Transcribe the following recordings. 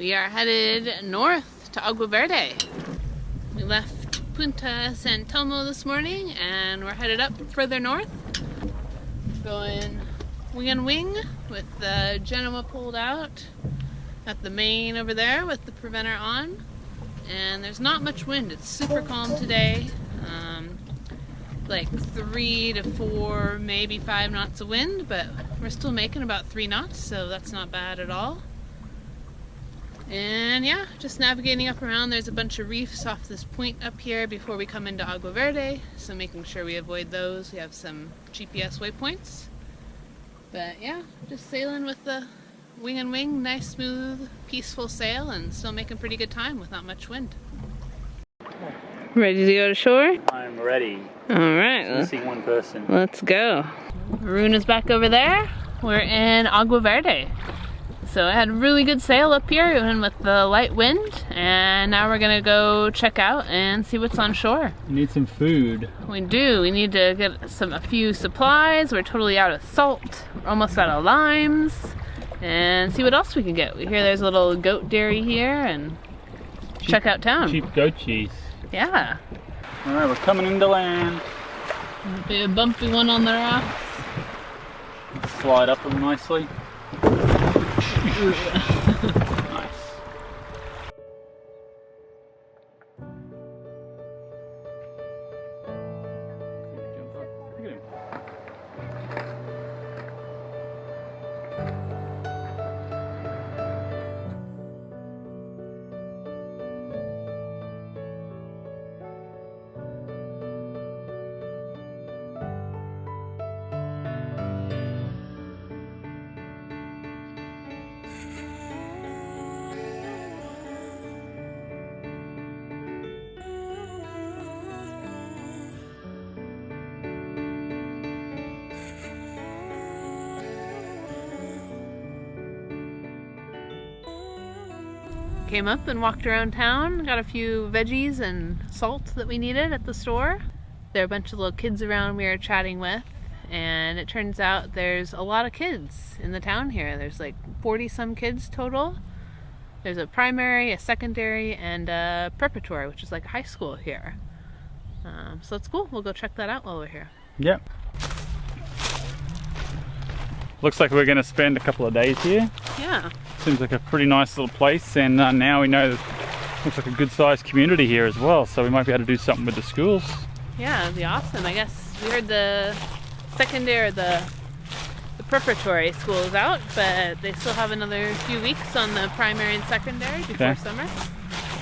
We are headed north to Agua Verde. We left Quintessential this morning and we're headed up further north. Going wing and wing with the Genoa pulled out. Got the main over there with the preventer on. And there's not much wind. It's super calm today. Like 3 to 4, maybe 5 knots of wind, but we're still making about 3 knots, so that's not bad at all. And yeah, just navigating up around. There's a bunch of reefs off this point up here before we come into Agua Verde, so making sure we avoid those. We have some GPS waypoints. But yeah, just sailing with the wing and wing, nice, smooth, peaceful sail, and still making pretty good time with not much wind. Ready to go to shore? I'm ready. Alright. Missing one person. Let's go. Arun is back over there. We're in Agua Verde. So I had a really good sail up here, even with the light wind, and now we're gonna go check out and see what's on shore. We need some food. We do. We need to get a few supplies. We're totally out of salt. We're almost out of limes. And see what else we can get. We hear there's a little goat dairy here, and check out town. Cheap goat cheese. Yeah. Alright, we're coming into land. Be a bumpy one on the rocks. Slide up them nicely. Nice. Look at him. Came up and walked around town, got a few veggies and salt that we needed at the store. There are a bunch of little kids around we were chatting with, and it turns out there's a lot of kids in the town here. There's like 40 some kids total. There's a primary, a secondary, and a preparatory, which is like high school here. So that's cool. We'll go check that out while we're here. Yep. Looks like we're going to spend a couple of days here. Yeah. Seems like a pretty nice little place, and now we know that looks like a good sized community here as well, so we might be able to do something with the schools. Yeah, it'd be awesome. I guess we heard the secondary, the preparatory school is out, but they still have another few weeks on the primary and secondary before summer.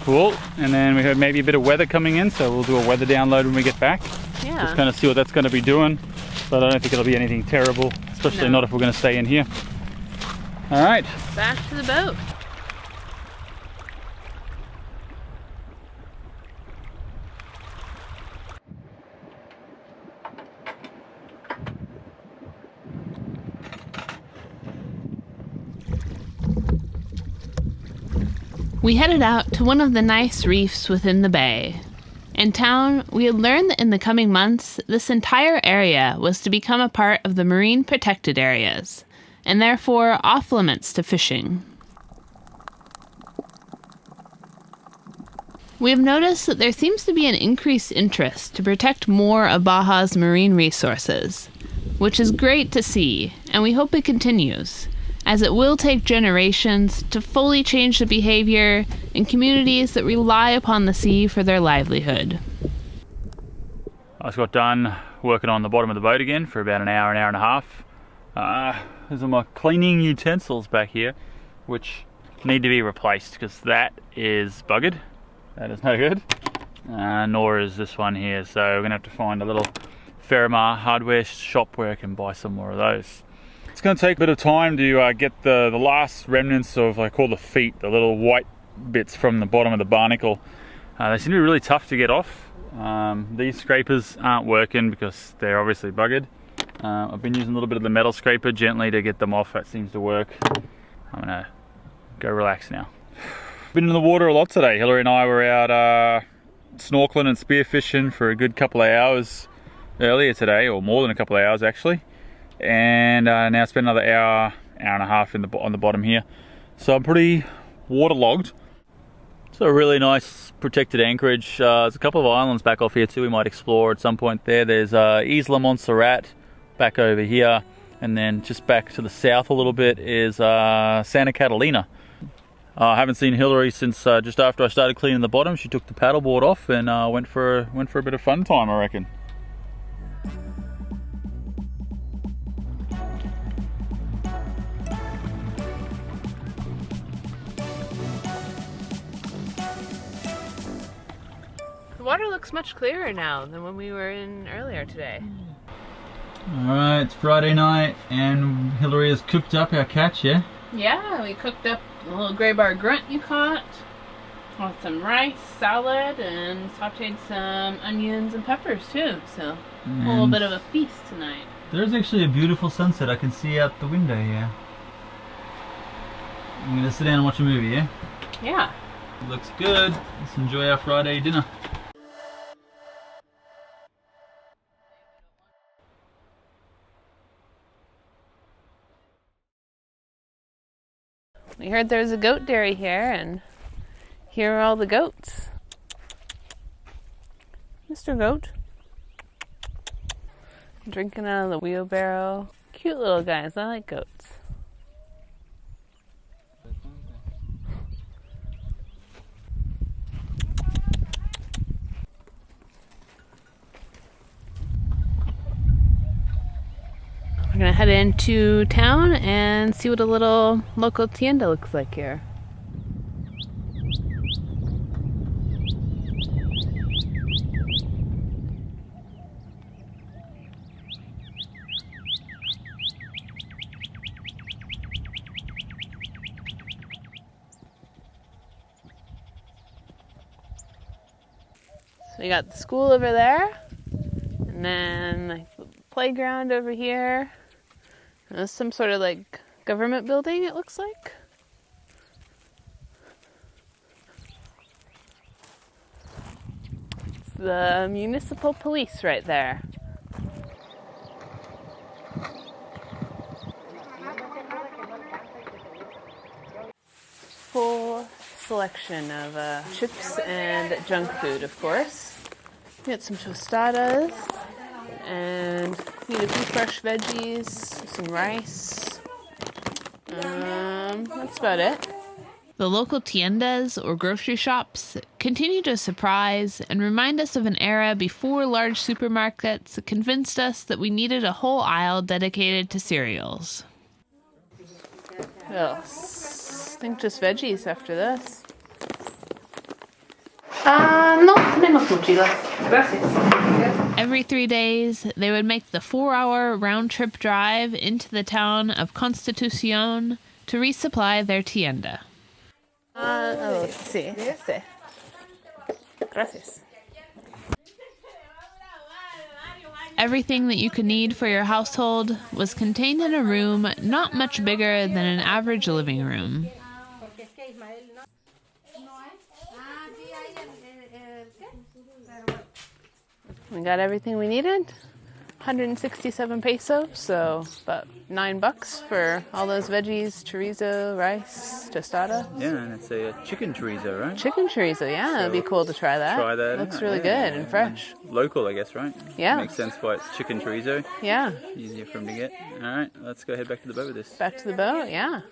Cool. And then we heard maybe a bit of weather coming in, so we'll do a weather download when we get back. Yeah. Just kind of see what that's going to be doing, but I don't think it'll be anything terrible, especially not if we're going to stay in here. All right. Back to the boat. We headed out to one of the nice reefs within the bay. In town, we had learned that in the coming months, this entire area was to become a part of the marine protected areas, and therefore off limits to fishing. We have noticed that there seems to be an increased interest to protect more of Baja's marine resources, which is great to see, and we hope it continues, as it will take generations to fully change the behavior in communities that rely upon the sea for their livelihood. I just got done working on the bottom of the boat again for about an hour and a half. These are my cleaning utensils back here, which need to be replaced because that is buggered. That is no good. Nor is this one here, so we're going to have to find a little Ferramar hardware shop where I can buy some more of those. It's going to take a bit of time to get the last remnants of, I call the feet, the little white bits from the bottom of the barnacle. They seem to be really tough to get off. These scrapers aren't working because they're obviously buggered. I've been using a little bit of the metal scraper gently to get them off. That seems to work. I'm going to go relax now. Been in the water a lot today. Hillary and I were out snorkeling and spearfishing for a good couple of hours earlier today, or more than a couple of hours actually. And now spend another hour and a half on the bottom here. So I'm pretty waterlogged. It's a really nice protected anchorage. There's a couple of islands back off here too we might explore at some point there. There's Isla Montserrat back over here, and then just back to the south a little bit is Santa Catalina. I haven't seen Hillary since just after I started cleaning the bottom. She took the paddleboard off and went for a bit of fun time, I reckon. The water looks much clearer now than when we were in earlier today. Alright, it's Friday night and Hillary has cooked up our catch, yeah? Yeah, we cooked up a little gray bar grunt you caught with some rice, salad, and sauteed some onions and peppers too. So a little bit of a feast tonight. There's actually a beautiful sunset I can see out the window here. I'm gonna sit down and watch a movie, yeah? Yeah. Looks good. Let's enjoy our Friday dinner. We heard there's a goat dairy here, and here are all the goats. Mr. Goat. Drinking out of the wheelbarrow. Cute little guys. I like goats. We're gonna head into town and see what a little local tienda looks like here. So we got the school over there, and then like the playground over here. There's some sort of like government building, it looks like. It's the municipal police right there. Full selection of chips and junk food, of course. We got some tostadas. And a few fresh veggies, some rice. That's about it. The local tiendas, or grocery shops, continue to surprise and remind us of an era before large supermarkets convinced us that we needed a whole aisle dedicated to cereals. Well, I think just veggies after this. No tenemos mochilas. Gracias. Every 3 days, they would make the 4-hour round-trip drive into the town of Constitucion to resupply their tienda. Sí, este. Gracias. Everything that you could need for your household was contained in a room not much bigger than an average living room. We got everything we needed. 167 pesos, so about $9 for all those veggies, chorizo, rice, tostada. Yeah, and it's a chicken chorizo, right? Chicken chorizo, yeah, so it'd be cool to try that. Try that. Looks really good and fresh. Local, I guess, right? Yeah. Makes sense why it's chicken chorizo. Yeah. Easier for them to get. All right, let's go head back to the boat with this. Back to the boat, yeah.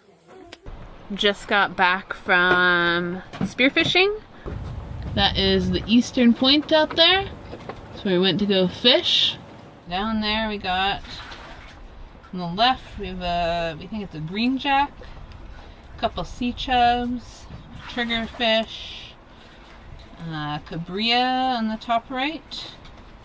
Just got back from spearfishing. That is the eastern point out there. So we went to go fish. Down there we got, on the left, we have we think it's a green jack, a couple sea chubs, triggerfish, cabria on the top right,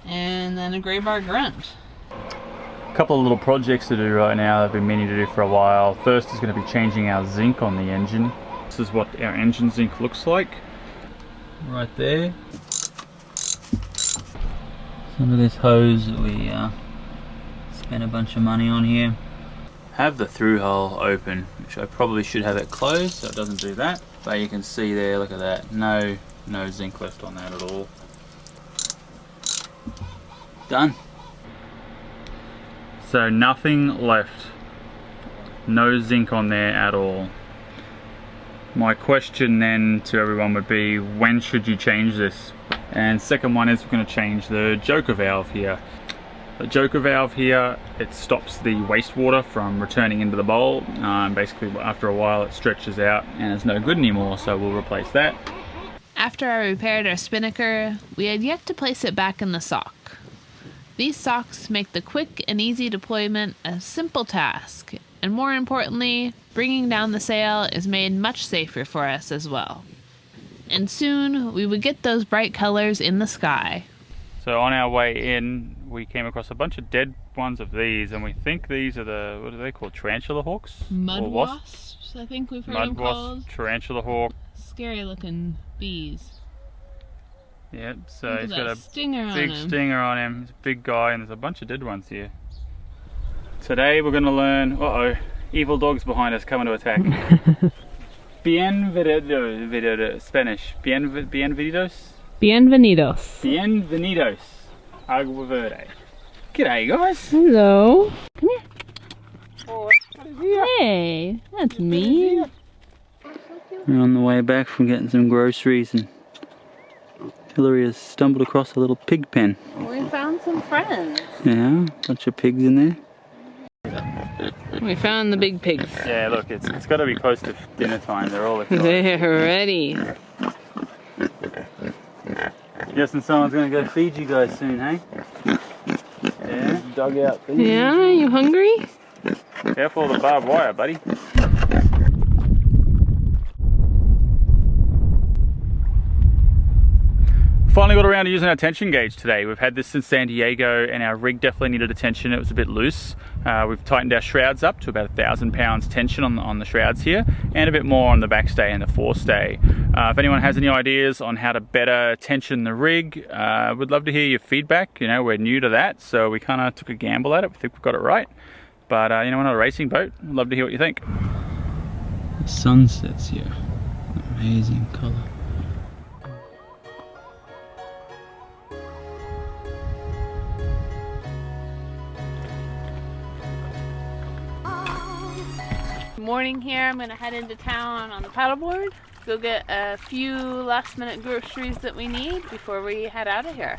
and then a gray bar grunt. A couple of little projects to do right now that I've been meaning to do for a while. First is going to be changing our zinc on the engine. This is what our engine zinc looks like. Right there. Some of this hose that we spent a bunch of money on here. Have the through hole open, which I probably should have it closed so it doesn't do that. But you can see there, look at that, no zinc left on that at all. Done. So nothing left. No zinc on there at all. My question then to everyone would be, when should you change this? And second one is, we're going to change the joker valve here. The joker valve here, it stops the wastewater from returning into the bowl. Basically after a while it stretches out and it's no good anymore, so we'll replace that. After I repaired our spinnaker, we had yet to place it back in the sock. These socks make the quick and easy deployment a simple task, and more importantly, bringing down the sail is made much safer for us as well. And soon we would get those bright colors in the sky. So on our way in, we came across a bunch of dead ones of these, and we think these are the, what are they called, tarantula hawks? Mud wasps, I think we've heard them called. Mud wasp, tarantula hawk. Scary looking bees. Yep, so he's got a big stinger on him. He's a big guy, and there's a bunch of dead ones here. Today we're going to learn, evil dogs behind us coming to attack. Bienvenidos, Spanish. Bienvenidos? Bienvenidos. Bienvenidos. Agua Verde. G'day guys. Hello. Come here. Oh, hey, that's me. We're on the way back from getting some groceries, and Hillary has stumbled across a little pig pen. We found some friends. Yeah, a bunch of pigs in there. We found the big pigs. Yeah, look, it's got to be close to dinner time. They're all excited. They're ready. Guessing someone's going to go feed you guys soon, hey? Yeah, dug out these. Yeah, you hungry? Careful of the barbed wire, buddy. Finally got around to using our tension gauge today. We've had this since San Diego, and our rig definitely needed attention. It was a bit loose. We've tightened our shrouds up to about 1,000 pounds tension on the shrouds here, and a bit more on the backstay and the forestay. If anyone has any ideas on how to better tension the rig, we'd love to hear your feedback. You know, we're new to that, so we kind of took a gamble at it. We think we've got it right. But you know, we're not a racing boat. We'd love to hear what you think. The sunsets here. Amazing colour. Morning here. I'm gonna head into town on the paddleboard, go get a few last minute groceries that we need before we head out of here.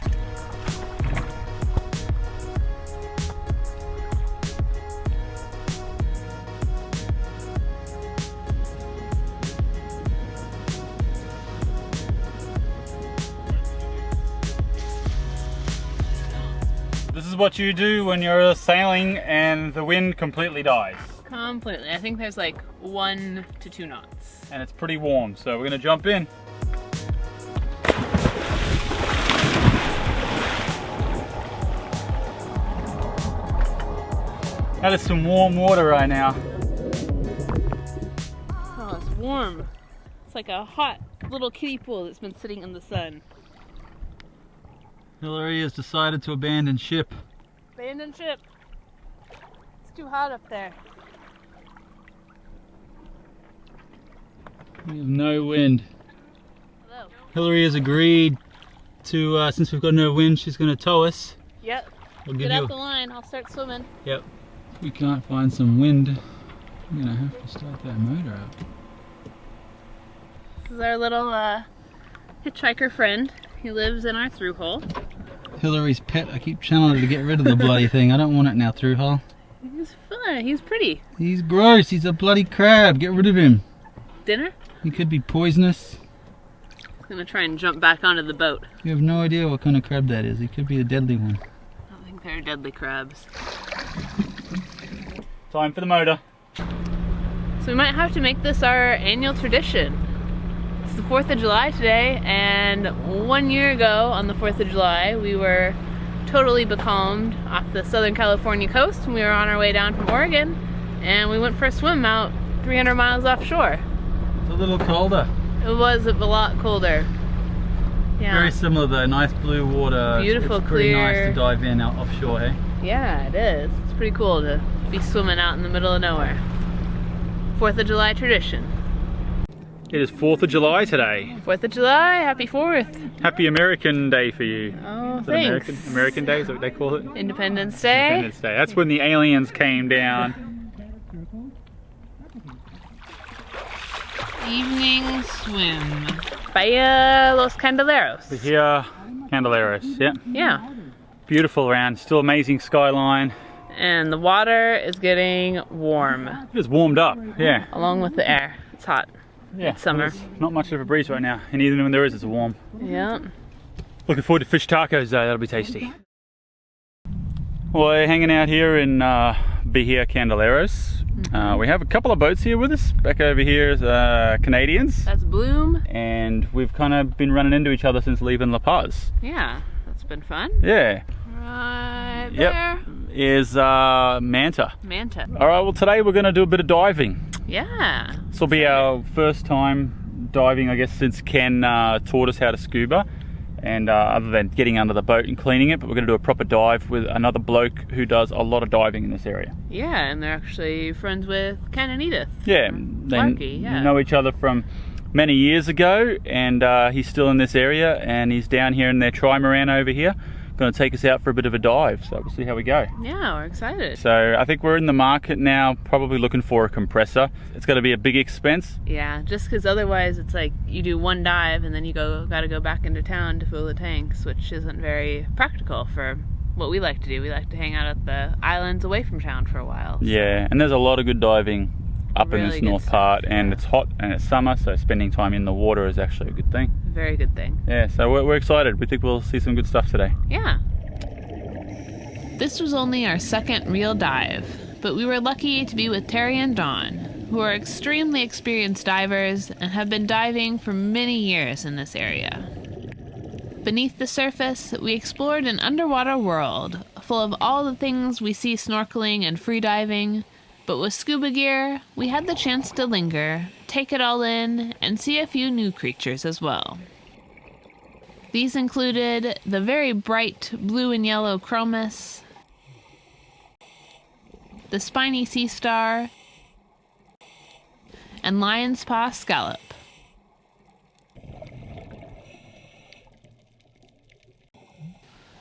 This is what you do when you're sailing and the wind completely dies. Completely. I think there's like 1 to 2 knots. And it's pretty warm, so we're gonna jump in. That is some warm water right now. Oh, it's warm. It's like a hot little kiddie pool that's been sitting in the sun. Hillary has decided to abandon ship. Abandon ship. It's too hot up there. We have no wind. Hello. Hillary has agreed to, since we've got no wind, she's going to tow us. Yep. We'll Get out the line, I'll start swimming. Yep. If we can't find some wind, we're going to have to start that motor up. This is our little hitchhiker friend. He lives in our through hole. Hillary's pet. I keep telling her to get rid of the bloody thing. I don't want it in our through hole. He's fun. He's pretty. He's gross. He's a bloody crab. Get rid of him. Dinner? He could be poisonous. He's gonna try and jump back onto the boat. You have no idea what kind of crab that is. He could be a deadly one. I don't think they're deadly crabs. Time for the motor. So we might have to make this our annual tradition. It's the 4th of July today, and 1 year ago on the 4th of July we were totally becalmed off the Southern California coast, and we were on our way down from Oregon, and we went for a swim out 300 miles offshore. It's a little colder. It was a lot colder. Yeah. Very similar though, nice blue water. Beautiful, it's pretty clear. nice to dive in out offshore, hey? Yeah, it is. It's pretty cool to be swimming out in the middle of nowhere. 4th of July tradition. It is 4th of July today. 4th of July, happy 4th. Happy American Day for you. Oh, Is it thanks. American Day is what they call it? Independence Day. Independence Day. That's when the aliens came down. evening swim. Bahia Los Candeleros. Bahia Candeleros, yeah. Yeah. Beautiful around, still amazing skyline. And the water is getting warm. It's warmed up, yeah. Along with the air. It's hot. Yeah. It's summer. There's not much of a breeze right now, and even when there is, it's warm. Yeah. Looking forward to fish tacos though, that'll be tasty. Well, we're hanging out here in Bahia Candeleros. We have a couple of boats here with us. Back over here is Canadians. That's Bloom. And we've kind of been running into each other since leaving La Paz. Yeah, that's been fun. Yeah. Right there. Is Manta. Manta. All right, well today we're going to do a bit of diving. Yeah. This will be our first time diving, I guess, since Ken taught us how to scuba. And other than getting under the boat and cleaning it, but we're going to do a proper dive with another bloke who does a lot of diving in this area. Yeah, and they're actually friends with Ken and Edith. Yeah, they Larky, yeah. know each other from many years ago, and he's still in this area, and he's down here in their trimaran over here. Going to take us out for a bit of a dive, so we'll see how we go. Yeah, we're excited. So I think we're in the market now, probably looking for a compressor. It's going to be a big expense. Yeah, just because otherwise it's like you do one dive and then you got to go back into town to fill the tanks, which isn't very practical for what we like to do. We like to hang out at the islands away from town for a while. So. Yeah, and there's a lot of good diving up in this north part, and it's hot and it's summer, so spending time in the water is actually a good thing. Very good thing. Yeah, so we're excited. We think we'll see some good stuff today. Yeah. This was only our second real dive, but we were lucky to be with Terry and Dawn, who are extremely experienced divers and have been diving for many years in this area. Beneath the surface, we explored an underwater world full of all the things we see snorkeling and freediving. But with scuba gear, we had the chance to linger, take it all in, and see a few new creatures as well. These included the very bright blue and yellow chromis, the spiny sea star, and lion's paw scallop.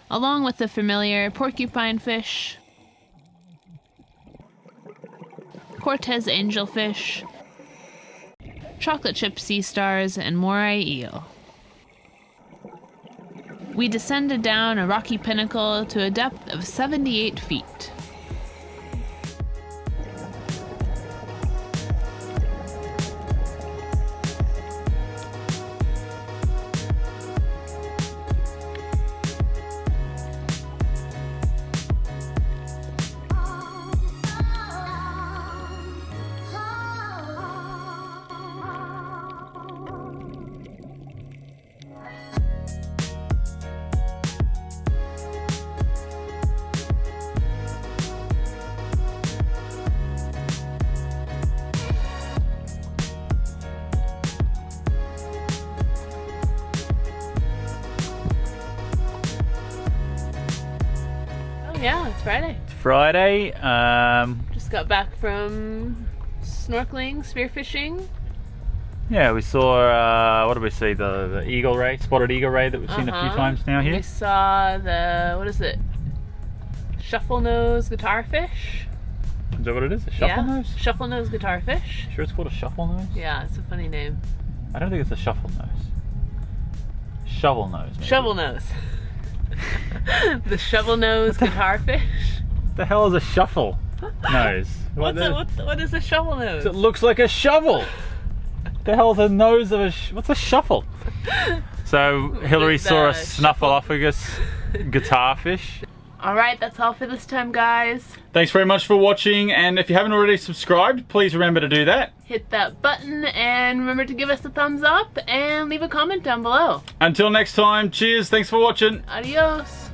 Along with the familiar porcupine fish, Cortez angelfish, chocolate chip sea stars, and moray eel. We descended down a rocky pinnacle to a depth of 78 feet. Yeah, it's Friday. It's Friday. Just got back from snorkeling, spearfishing. Yeah, we saw, what did we see? The eagle ray, spotted eagle ray that we've seen a few times now here. We saw the, what is it? Shuffle nose guitarfish. Is that what it is? A shuffle nose? Shuffle nose guitarfish. Sure it's called a shuffle nose? Yeah, it's a funny name. I don't think it's a shuffle nose. Shovel nose, maybe. Shovel nose. The shovel nose guitarfish. What the hell is a shuffle nose? What is a shovel nose? It looks like a shovel. What the hell is the nose of a what's a shuffle? So Hillary saw a snuffleupagus guitarfish. Alright, that's all for this time, guys. Thanks very much for watching, and if you haven't already subscribed, please remember to do that. Hit that button and remember to give us a thumbs up and leave a comment down below. Until next time, cheers, thanks for watching. Adios.